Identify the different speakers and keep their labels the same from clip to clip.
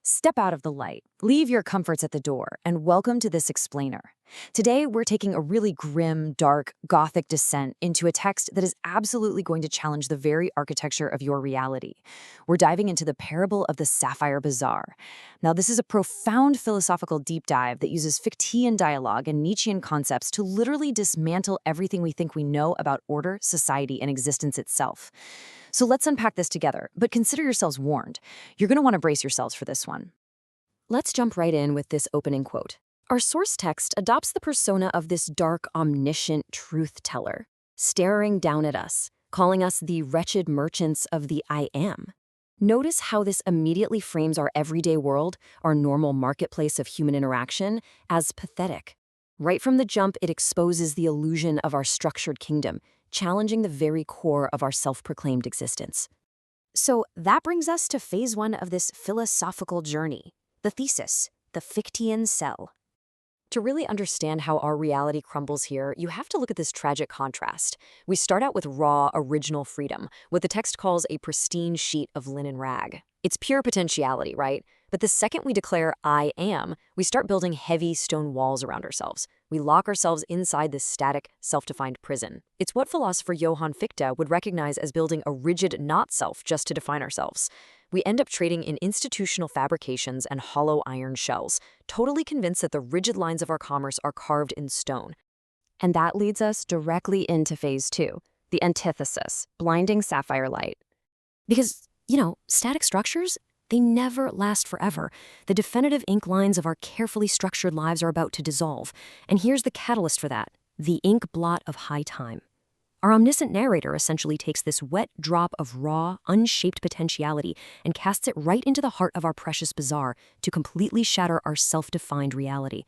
Speaker 1: Step out of the light, leave your comforts at the door, and welcome to this explainer. Today, we're taking a really grim, dark, gothic descent into a text that is absolutely going to challenge the very architecture of your reality. We're diving into the parable of the Sapphire Bazaar. Now, this is a profound philosophical deep dive that uses Fichtean dialogue and Nietzschean concepts to literally dismantle everything we think we know about order, society, and existence itself. So let's unpack this together, but consider yourselves warned. You're going to want to brace yourselves for this one. Let's jump right in with this opening quote. Our source text adopts the persona of this dark, omniscient truth teller, staring down at us, calling us the wretched merchants of the I am. Notice how this immediately frames our everyday world, our normal marketplace of human interaction, as pathetic. Right from the jump, it exposes the illusion of our structured kingdom, challenging the very core of our self-proclaimed existence. So that brings us to phase one of this philosophical journey, the thesis, the Fichtean cell. To really understand how our reality crumbles here, you have to look at this tragic contrast. We start out with raw, original freedom, what the text calls a pristine sheet of linen rag. It's pure potentiality, right? But the second we declare I am, we start building heavy stone walls around ourselves. We lock ourselves inside this static, self-defined prison. It's what philosopher Johann Fichte would recognize as building a rigid not-self just to define ourselves. We end up trading in institutional fabrications and hollow iron shells, totally convinced that the rigid lines of our commerce are carved in stone. And that leads us directly into phase two, the antithesis, blinding sapphire light. Because, static structures, they never last forever. The definitive ink lines of our carefully structured lives are about to dissolve. And here's the catalyst for that, the ink blot of high time. Our omniscient narrator essentially takes this wet drop of raw, unshaped potentiality and casts it right into the heart of our precious bazaar to completely shatter our self-defined reality.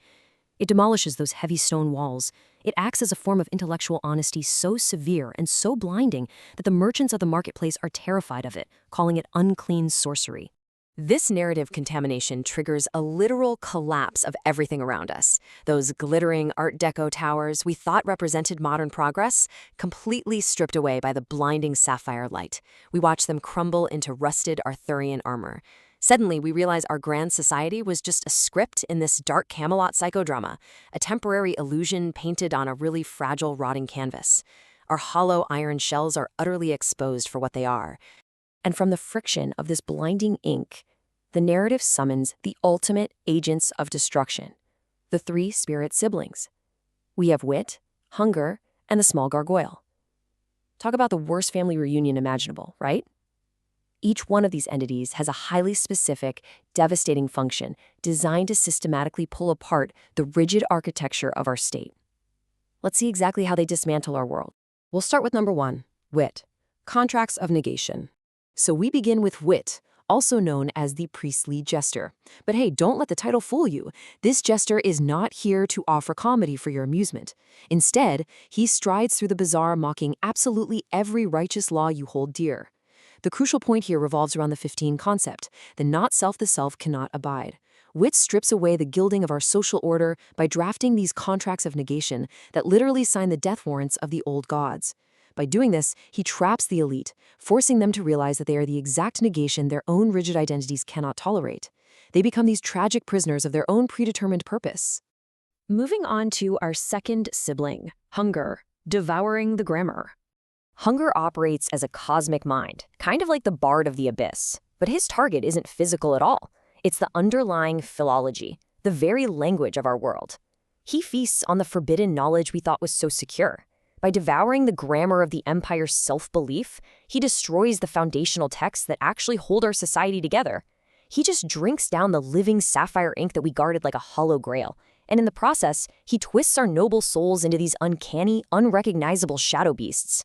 Speaker 1: It demolishes those heavy stone walls. It acts as a form of intellectual honesty so severe and so blinding that the merchants of the marketplace are terrified of it, calling it unclean sorcery. This narrative contamination triggers a literal collapse of everything around us. Those glittering Art Deco towers we thought represented modern progress, completely stripped away by the blinding sapphire light. We watch them crumble into rusted Arthurian armor. Suddenly, we realize our grand society was just a script in this dark Camelot psychodrama, a temporary illusion painted on a really fragile, rotting canvas. Our hollow iron shells are utterly exposed for what they are. And from the friction of this blinding ink, the narrative summons the ultimate agents of destruction, the three spirit siblings. We have wit, hunger, and the small gargoyle. Talk about the worst family reunion imaginable, right? Each one of these entities has a highly specific, devastating function designed to systematically pull apart the rigid architecture of our state. Let's see exactly how they dismantle our world. We'll start with number one, wit, contracts of negation. So we begin with wit, also known as the priestly jester. But hey, don't let the title fool you. This jester is not here to offer comedy for your amusement. Instead, he strides through the bazaar mocking absolutely every righteous law you hold dear. The crucial point here revolves around the 15 concept, the not self the self cannot abide. Wit strips away the gilding of our social order by drafting these contracts of negation that literally sign the death warrants of the old gods. By doing this, he traps the elite, forcing them to realize that they are the exact negation their own rigid identities cannot tolerate. They become these tragic prisoners of their own predetermined purpose. Moving on to our second sibling, hunger, devouring the grammar. Hunger operates as a cosmic mind, kind of like the bard of the abyss. But his target isn't physical at all. It's the underlying philology, the very language of our world. He feasts on the forbidden knowledge we thought was so secure. By devouring the grammar of the empire's self-belief, he destroys the foundational texts that actually hold our society together. He just drinks down the living sapphire ink that we guarded like a hollow grail. And in the process, he twists our noble souls into these uncanny, unrecognizable shadow beasts.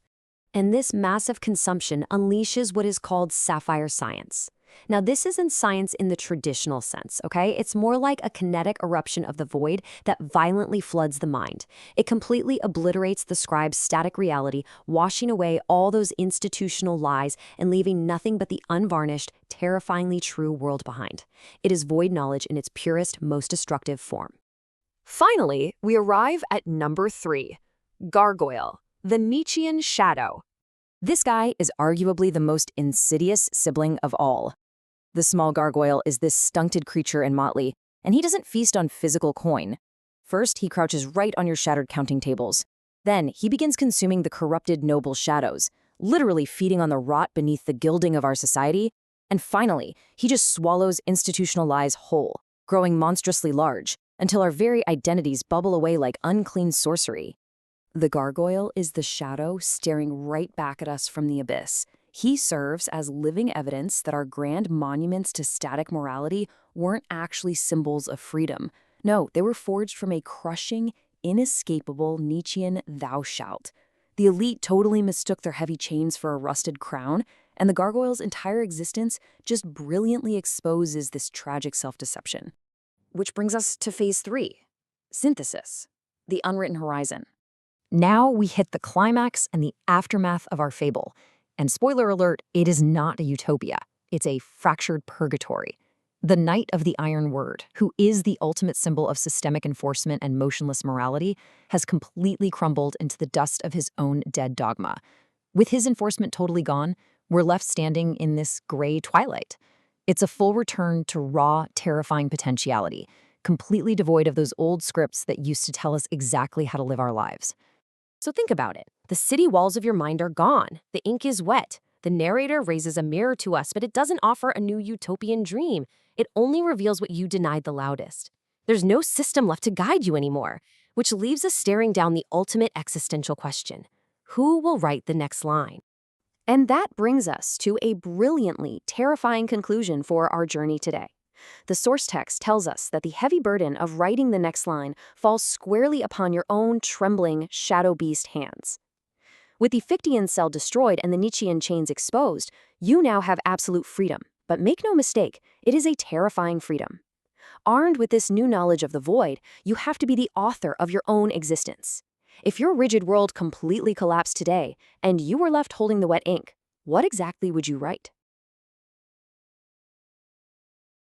Speaker 1: And this massive consumption unleashes what is called sapphire science. Now, this isn't science in the traditional sense, okay? It's more like a kinetic eruption of the void that violently floods the mind. It completely obliterates the scribe's static reality, washing away all those institutional lies and leaving nothing but the unvarnished, terrifyingly true world behind. It is void knowledge in its purest, most destructive form. Finally, we arrive at number 3, gargoyle, the Nietzschean shadow. This guy is arguably the most insidious sibling of all. The small gargoyle is this stunted creature in motley, and he doesn't feast on physical coin. First, he crouches right on your shattered counting tables. Then, he begins consuming the corrupted noble shadows, literally feeding on the rot beneath the gilding of our society. And finally, he just swallows institutional lies whole, growing monstrously large, until our very identities bubble away like unclean sorcery. The gargoyle is the shadow staring right back at us from the abyss. He serves as living evidence that our grand monuments to static morality weren't actually symbols of freedom. No, they were forged from a crushing, inescapable Nietzschean thou shalt. The elite totally mistook their heavy chains for a rusted crown, and the gargoyle's entire existence just brilliantly exposes this tragic self-deception. Which brings us to phase 3, synthesis, the unwritten horizon. Now we hit the climax and the aftermath of our fable. And spoiler alert, it is not a utopia. It's a fractured purgatory. The Knight of the Iron Word, who is the ultimate symbol of systemic enforcement and motionless morality, has completely crumbled into the dust of his own dead dogma. With his enforcement totally gone, we're left standing in this gray twilight. It's a full return to raw, terrifying potentiality, completely devoid of those old scripts that used to tell us exactly how to live our lives.
Speaker 2: So think about it. The city walls of your mind are gone. The ink is wet. The narrator raises a mirror to us, but it doesn't offer a new utopian dream. It only reveals what you denied the loudest. There's no system left to guide you anymore, which leaves us staring down the ultimate existential question. Who will write the next line? And that brings us to a brilliantly terrifying conclusion for our journey today. The source text tells us that the heavy burden of writing the next line falls squarely upon your own trembling shadow beast hands. With the Fichtean cell destroyed and the Nietzschean chains exposed, you now have absolute freedom. But make no mistake, it is a terrifying freedom. Armed with this new knowledge of the void, you have to be the author of your own existence. If your rigid world completely collapsed today, and you were left holding the wet ink, what exactly would you write?